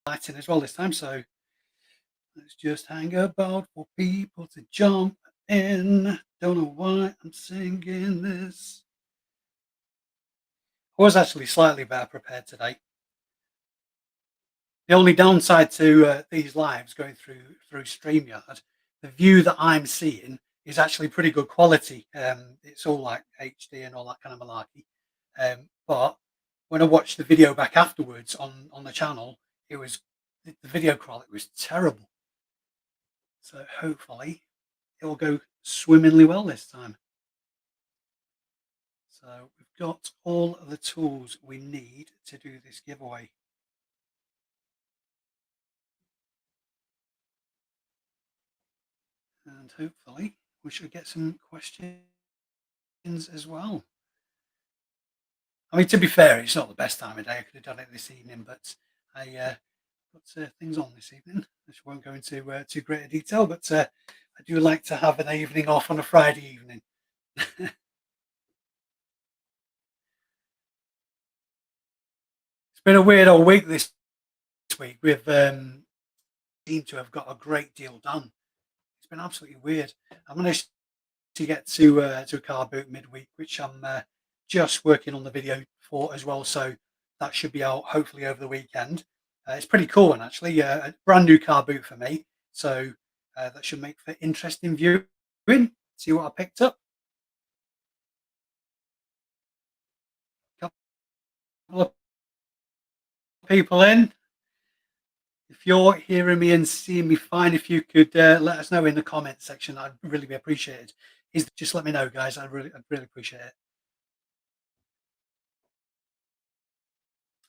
lighting as well this time. So let's just hang about for people to jump in. Don't know why I'm singing this. I was actually slightly better prepared today. The only downside to these lives going through StreamYard, the view that I'm seeing is actually pretty good quality. It's all like HD and all that kind of malarkey. But when I watched the video back afterwards on the channel, it was the video quality was terrible. So hopefully it will go swimmingly well this time. So we've got all of the tools we need to do this giveaway. And hopefully we should get some questions as well. I mean, to be fair, it's not the best time of day. I could have done it this evening, but I got things on this evening, which won't go into too great a detail. But I do like to have an evening off on a Friday evening. It's been a weird old week this week. We've seemed to have got a great deal done. It's been absolutely weird. I managed to get to a car boot midweek, which I'm just working on the video for as well. So that should be out hopefully over the weekend. It's pretty cool one actually. A brand new car boot for me, so that should make for interesting viewing. See what I picked up. Couple of people in. If you're hearing me and seeing me fine, if you could let us know in the comment section, I'd really be appreciated. Just let me know, guys. I'd really appreciate it.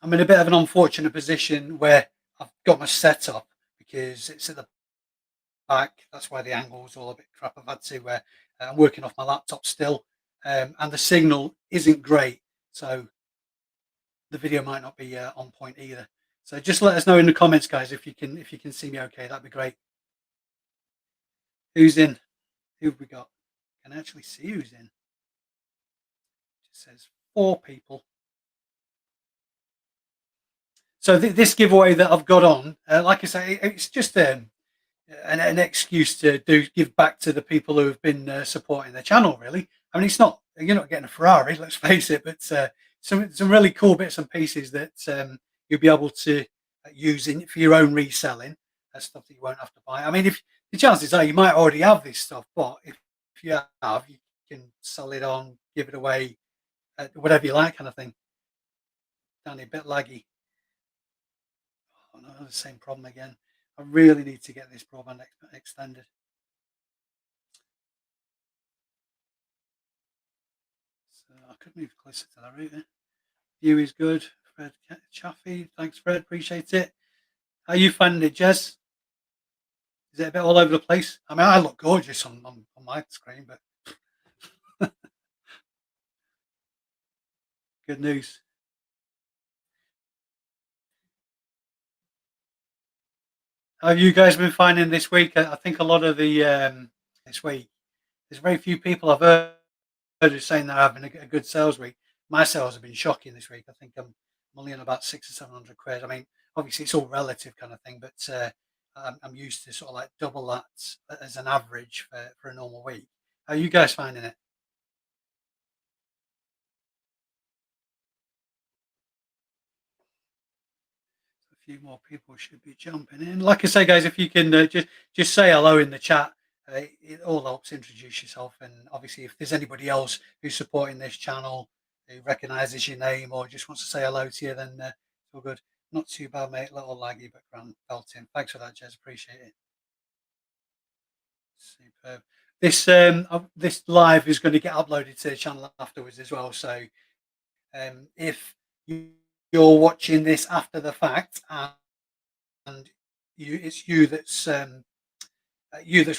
I'm in a bit of an unfortunate position where I've got my setup because it's at the back. That's why the angle's all a bit crap. I've had to. I'm working off my laptop still, and the signal isn't great, so the video might not be on point either. So just let us know in the comments, guys, if you can see me okay. That'd be great. Who's in? Who have we got? Can I actually see who's in? It just says 4 people. So this giveaway that I've got on, like I say, it's just an excuse to give back to the people who have been supporting the channel. Really, I mean, it's not you're not getting a Ferrari, let's face it, but some really cool bits and pieces that you'll be able to use for your own reselling. Stuff that you won't have to buy. I mean, if the chances are you might already have this stuff, but if you have, you can sell it on, give it away, whatever you like, kind of thing. Danny, a bit laggy. Oh no, the same problem again. I really need to get this broadband extended. So I could move closer to the router. View is good. Fred Chaffee, thanks Fred, appreciate it. How you finding it, Jez? Is it a bit all over the place? I mean, I look gorgeous on my screen, but good news. How have you guys been finding this week? I think a lot of the this week, there's very few people I've heard is saying they're having a good sales week. My sales have been shocking this week. I think I'm only on about 600 or 700 quid. I mean, obviously it's all relative kind of thing, but I'm used to sort of like double that as an average for a normal week. How are you guys finding it? A few more people should be jumping in. Like I say, guys, if you can just say hello in the chat, it all helps introduce yourself. And obviously, if there's anybody else who's supporting this channel who recognises your name or just wants to say hello to you, then it's all good. Not too bad, mate. A little laggy, but grand belting. Thanks for that, Jez. Appreciate it. Superb. This live is going to get uploaded to the channel afterwards as well. So if you're watching this after the fact and it's you that's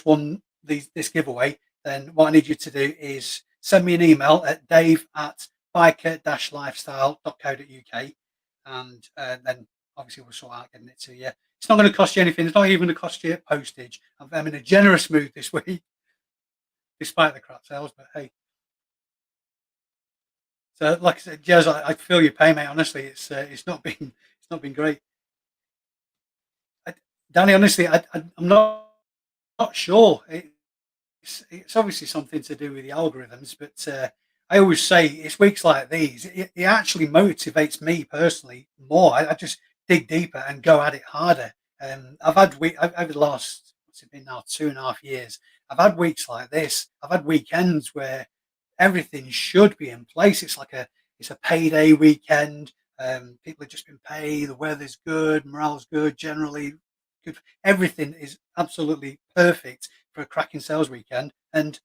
won this giveaway, then what I need you to do is send me an email at dave@biker-lifestyle.co.uk, and then obviously we'll sort out getting it to you. It's not going to cost you anything. It's not even going to cost you postage. I'm in a generous mood this week, despite the crap sales. But hey, so like I said, Jez, I feel your pain, mate. Honestly, it's not been great. Danny, honestly, I'm not sure. It's obviously something to do with the algorithms, but I always say it's weeks like these. It actually motivates me personally more. I just dig deeper and go at it harder. I've had over the last, what's it been now, 2.5 years. I've had weeks like this. I've had weekends where everything should be in place. It's a payday weekend. People have just been paid. The weather's good. Morale's good. Generally, good. Everything is absolutely perfect for a cracking sales weekend, and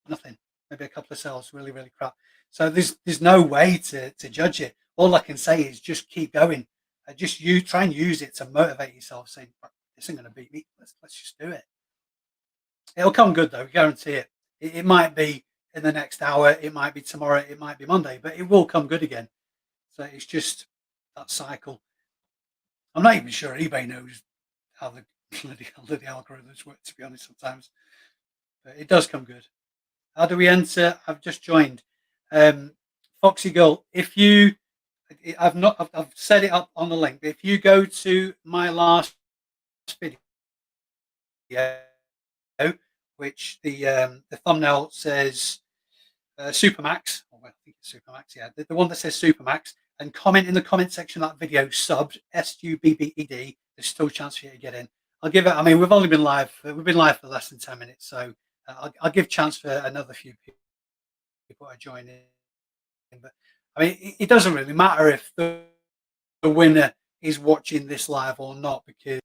nothing. Maybe a couple of sales, really, really crap. So there's no way to judge it. All I can say is just keep going. Just you try and use it to motivate yourself, saying, "This isn't going to beat me. Let's just do it." It'll come good though, guarantee it. It might be in the next hour, it might be tomorrow, it might be Monday, but it will come good again. So it's just that cycle. I'm not even sure eBay knows how the bloody hell the algorithms work, to be honest, sometimes. But it does come good. How do we enter? I've just joined. Um, Foxy Girl, if you, I've not, I've set it up on the link. But if you go to my last video, which the thumbnail says Supermax, oh, well, I think it's Supermax, yeah, the one that says Supermax, and comment in the comment section of that video, subbed, SUBBED, there's still a chance for you to get in. I'll give it, I mean, we've been live for less than 10 minutes, so I'll give chance for another few people to join in. But I mean, it doesn't really matter if the winner is watching this live or not, because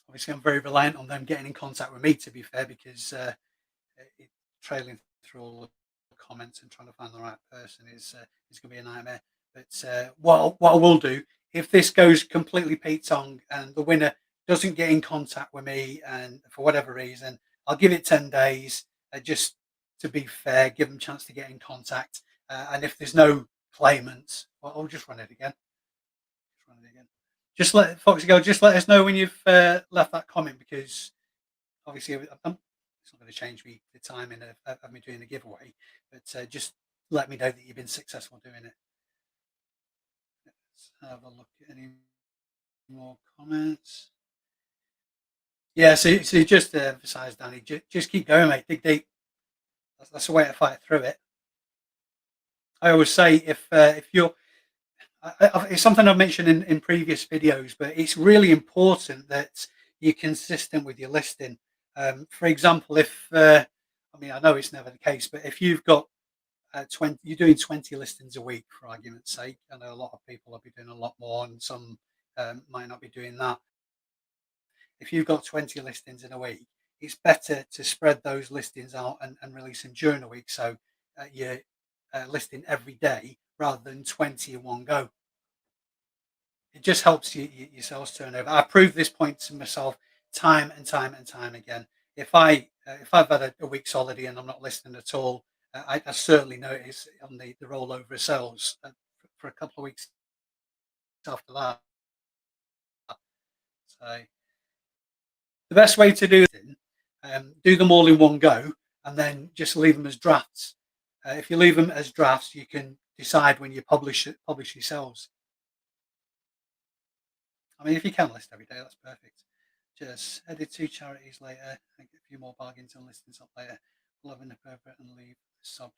obviously I'm very reliant on them getting in contact with me, to be fair, because it, trailing through all the comments and trying to find the right person is going to be a nightmare. But what I will do, if this goes completely Pete Tong and the winner doesn't get in contact with me, and for whatever reason, I'll give it 10 days, just to be fair, give them a chance to get in contact. And if there's no claimants, well, I'll just run it again. Just run it again. Just let Foxy go. Just let us know when you've left that comment, because obviously it's not going to change me the timing of me doing the giveaway, but just let me know that you've been successful doing it. Let's have a look at any more comments. Yeah, so just to emphasize, Danny, just keep going, mate. Dig deep. That's the way to fight through it. I always say if you're it's something I've mentioned in previous videos, but it's really important that you're consistent with your listing. For example, if I mean, I know it's never the case, but if you've got 20, you're doing 20 listings a week, for argument's sake. I know a lot of people will be doing a lot more, and some might not be doing that. If you've got 20 listings in a week, it's better to spread those listings out and release them during the week. So you're listing every day rather than 20 in one go. It just helps your sales turnover. I proved this point to myself time and time and time again. If I've had a week's holiday and I'm not listening at all, I certainly notice on the rollover of sales for a couple of weeks after that. So the best way to do it, do them all in one go, and then just leave them as drafts. If you leave them as drafts, you can decide when you publish your sales. I mean, if you can list every day, that's perfect. Just edit 2 charities later and get a few more bargains and listings up later. Loving the purpose and leave the sub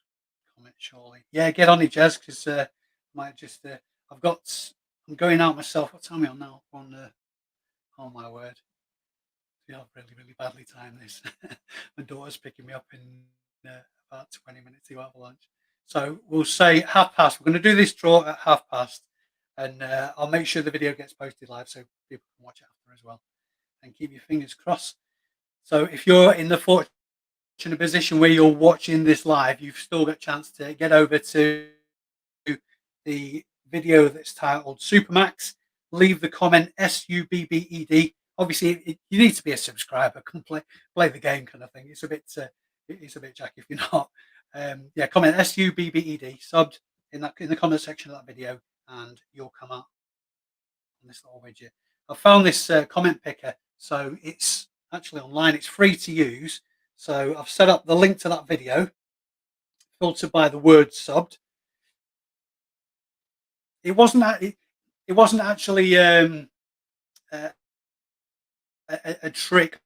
comment shortly. Yeah, get on it, Jez, because might just I've got I'm going out myself. What time are we on now? On oh my word. Yeah, really, really badly timed this. My daughter's picking me up in about 20 minutes to go out for lunch. So we'll say 1/2 past. We're going to do this draw at 1/2 past, and I'll make sure the video gets posted live so people can watch it after as well. And keep your fingers crossed. So if you're in the fortunate position where you're watching this live, you've still got a chance to get over to the video that's titled Supermax. Leave the comment SUBBED. Obviously, you need to be a subscriber. Come play the game, kind of thing. It's a bit jack if you're not. Yeah, comment SUBBED subbed in the comment section of that video, and you'll come up on this little widget. I found this comment picker, so it's actually online. It's free to use. So I've set up the link to that video, filtered by the word subbed. It wasn't actually a trick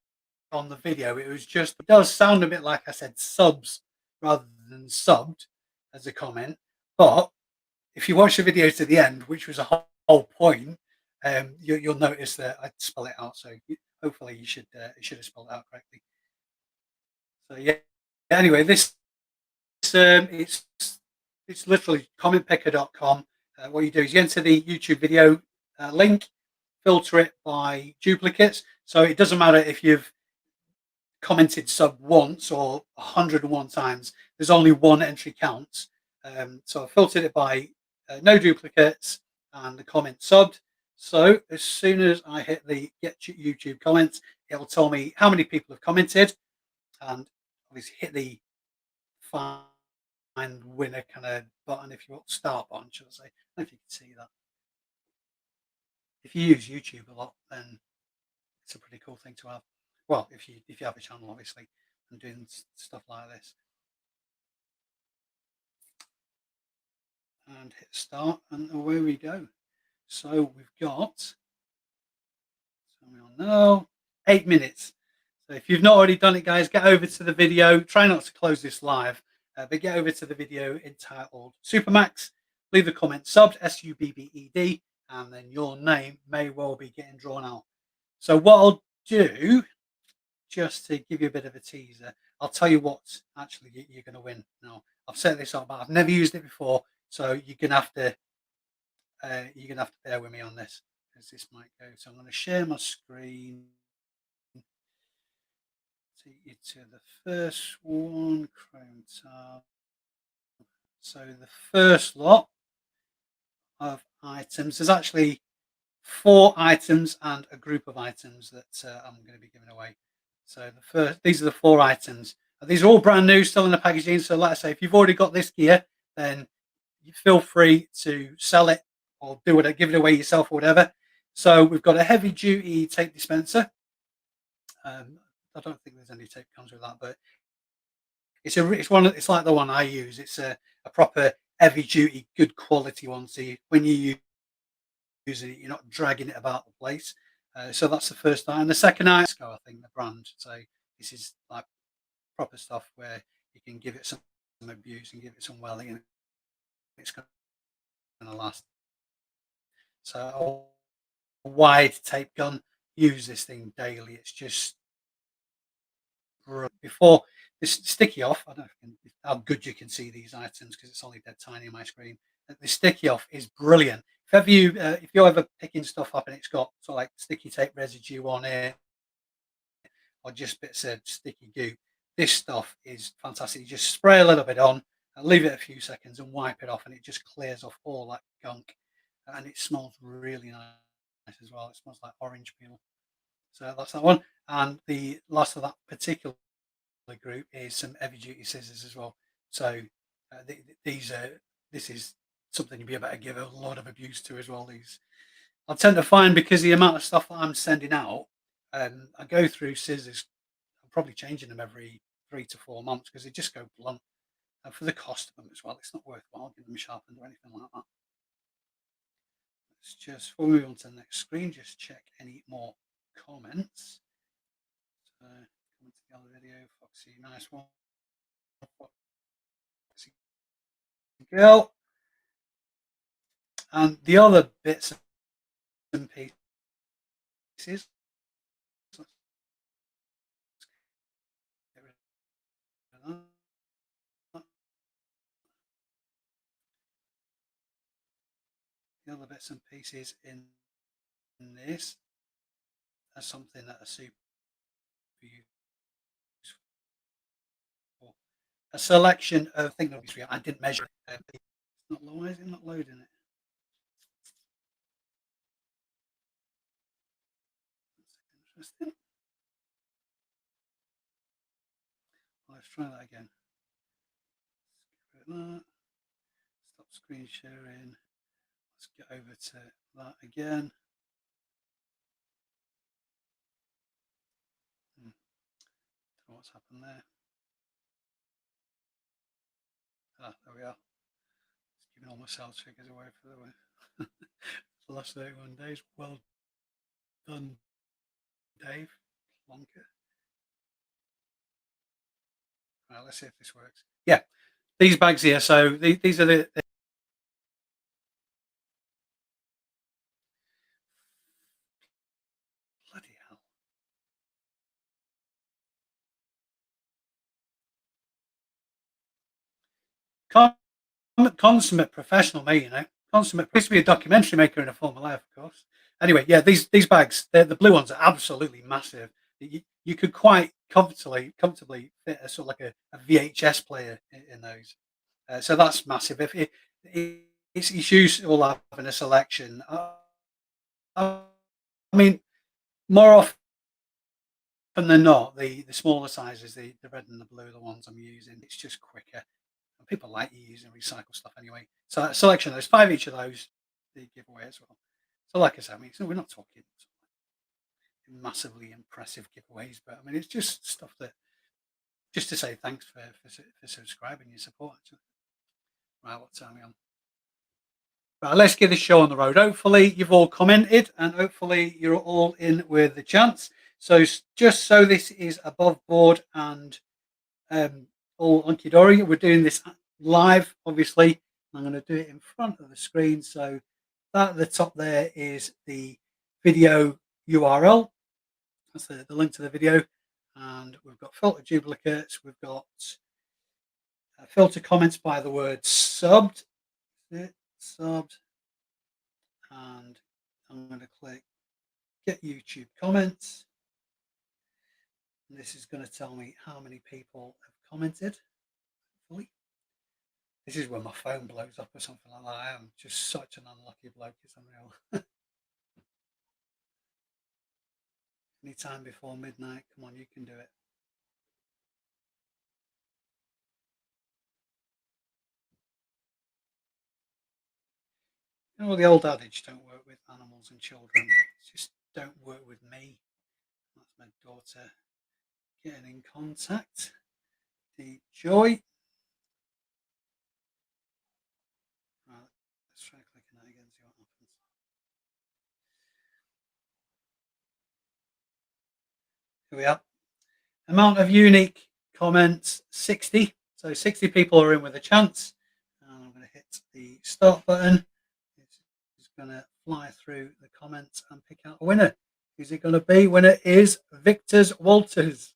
on the video. It was just, it does sound a bit like I said subs rather than subbed as a comment. But if you watch the video to the end, which was a whole point, you'll notice that I spell it out. So hopefully you should have spelled it out correctly. So yeah. Anyway, this it's literally commentpicker.com. What you do is you enter the YouTube video link, filter it by duplicates. So it doesn't matter if you've commented sub once or 101 times. There's only one entry counts. So I filtered it by no duplicates and the comment subbed. So as soon as I hit the get YouTube comments, it'll tell me how many people have commented, and obviously hit the find winner kind of button, if you want, start button, should I say. I don't know if you can see that. If you use YouTube a lot, then it's a pretty cool thing to have. Well, if you have a channel, obviously, and doing stuff like this. And hit start, and away we go. So we've got, so we all know, 8 minutes. So if you've not already done it, guys, get over to the video. Try not to close this live, but get over to the video entitled Supermax. Leave a comment subbed, SUBBED, and then your name may well be getting drawn out. So what I'll do, just to give you a bit of a teaser, I'll tell you what actually you're going to win. Now, I've set this up, but I've never used it before, so you're gonna have to bear with me on this, because this might go. So I'm going to share my screen. Take you to the first one, Chrome tab. So the first lot of items, there's actually 4 items and a group of items that I'm going to be giving away. So these are the 4 items. These are all brand new, still in the packaging. So like I say, if you've already got this gear, then you feel free to sell it or give it away yourself or whatever. So we've got a heavy duty tape dispenser. I don't think there's any tape comes with that, but it's like the one I use. It's a proper heavy duty, good quality one. So when you use it, you're not dragging it about the place. So that's the first item. The second item, I think, the brand. So this is like proper stuff where you can give it some abuse and give it some welding, and it's going to last. So a wide tape gun, use this thing daily. It's just before this sticky off. I don't know how good you can see these items because it's only dead tiny on my screen. The sticky off is brilliant. If you're ever picking stuff up and it's got sort of like sticky tape residue on it or just bits of sticky goo, this stuff is fantastic. You just spray a little bit on and leave it a few seconds and wipe it off, and it just clears off all that gunk, and it smells really nice as well. It smells like orange peel. So that's that one. And the last of that particular group is some heavy duty scissors as well. So this is something you'd be able to give a lot of abuse to as well. These I tend to find, because the amount of stuff that I'm sending out, I go through scissors. I'm probably changing them every 3 to 4 months because they just go blunt. And for the cost of them as well, it's not worthwhile getting them sharpened or anything like that. Let's just, before we move on to the next screen, just check any more comments. So, comment to the other video, Foxy, nice one. Foxy girl. And the other bits and pieces. The other bits and pieces in this are something that are super useful. A selection of things. Obviously, I didn't measure it. It's not, why is it not loading it? That's interesting. Let's try that again. Stop screen sharing. Let's get over to that again. Don't know what's happened there. There we are. It's giving all my sales figures away for the last 31 days. Well done, Dave Lonker. Right, let's see if this works. Yeah, these bags here. So these are the bloody hell. Consummate professional, me, you know. Consummate. Used to be a documentary maker in a former life, of course. Anyway, yeah, these bags, the blue ones are absolutely massive. You could quite comfortably fit a sort of like a VHS player in those. So that's massive. If it's useful having a selection. I mean, more often than not, the smaller sizes, the red and the blue, are the ones I'm using. It's just quicker. And people like you using recycled stuff anyway. So a selection of those, 5 each of those, the giveaway as well. So like I said, I mean, so we're not talking massively impressive giveaways, but I mean, it's just stuff that just to say thanks for subscribing, your support. Right, what time are we on? Right, let's get this show on the road. Hopefully you've all commented and hopefully you're all in with the chance. So just so this is above board and all hunky dory, we're doing this live, obviously. I'm going to do it in front of the screen. So that at the top there is the video URL. That's the link to the video. And we've got filter duplicates. We've got filter comments by the word subbed. Subbed. And I'm going to click get YouTube comments. And this is going to tell me how many people have commented. Hopefully. This is when my phone blows up or something like that. I am just such an unlucky bloke. It's unreal. Anytime before midnight. Come on, you can do it. You know, the old adage, don't work with animals and children. Just don't work with me. That's my daughter getting in contact. The joy. Right, let's try clicking that again, see what happens. Here we are. Amount of unique comments, 60. So 60 people are in with a chance. And I'm going to hit the start button. It's going to fly through the comments and pick out a winner. Who's it going to be? Winner is Victor's Walters.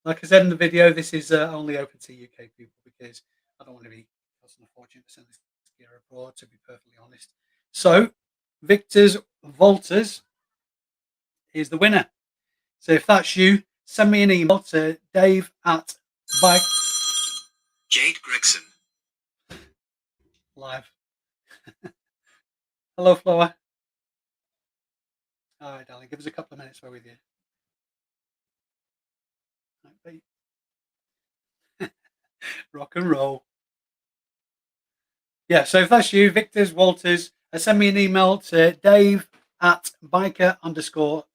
Like I said in the video, this is only open to UK people because I don't want to be costing a fortune to send this gear abroad, to be perfectly honest. So, Victor's Walters is the winner. So if that's you, send me an email to Dave at Bike Jade Gregson. Live. Hello, Flower. All right, darling. Give us a couple of minutes. We're with you. Right, rock and roll. Yeah, so if that's you, Victor's Walters, send me an email to Dave at biker underscore.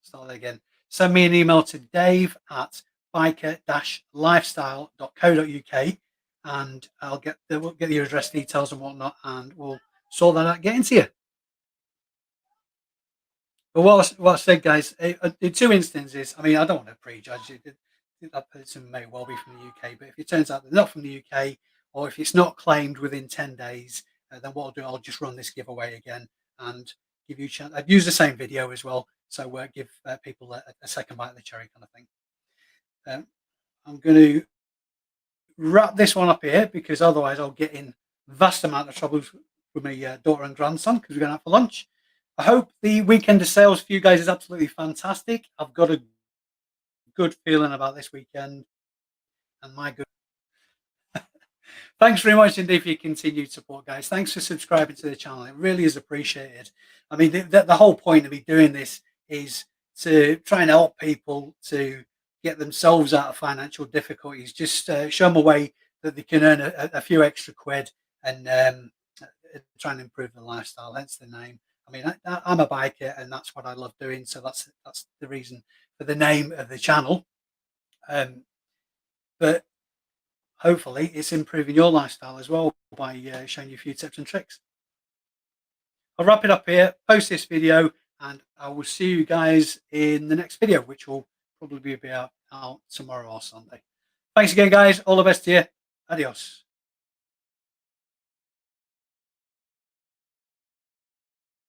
Start that again. Send me an email to Dave at biker-lifestyle.co.uk and we'll get your address details and whatnot, and we'll sort that out, get into you. But what I said, guys, in 2 instances, I mean, I don't want to prejudge it. That person may well be from the UK, but if it turns out they're not from the UK, or if it's not claimed within 10 days, then what I'll do, I'll just run this giveaway again and give you a chance. I'd use the same video as well, so give people a second bite of the cherry kind of thing. I'm going to wrap this one up here because otherwise I'll get in vast amount of trouble with my daughter and grandson because we're going out for lunch. I hope the weekend of sales for you guys is absolutely fantastic. I've got a good feeling about this weekend, and my good. Thanks very much indeed for your continued support, guys. Thanks for subscribing to the channel. It really is appreciated. I mean, the whole point of me doing this is to try and help people to get themselves out of financial difficulties. Just show them a way that they can earn a few extra quid and try and improve their lifestyle. Hence the name. I mean, I'm a biker, and that's what I love doing. So that's the reason for the name of the channel. But hopefully it's improving your lifestyle as well by showing you a few tips and tricks. I'll wrap it up here, post this video, and I will see you guys in the next video, which will probably be out tomorrow or Sunday. Thanks again, guys. All the best to you. Adios.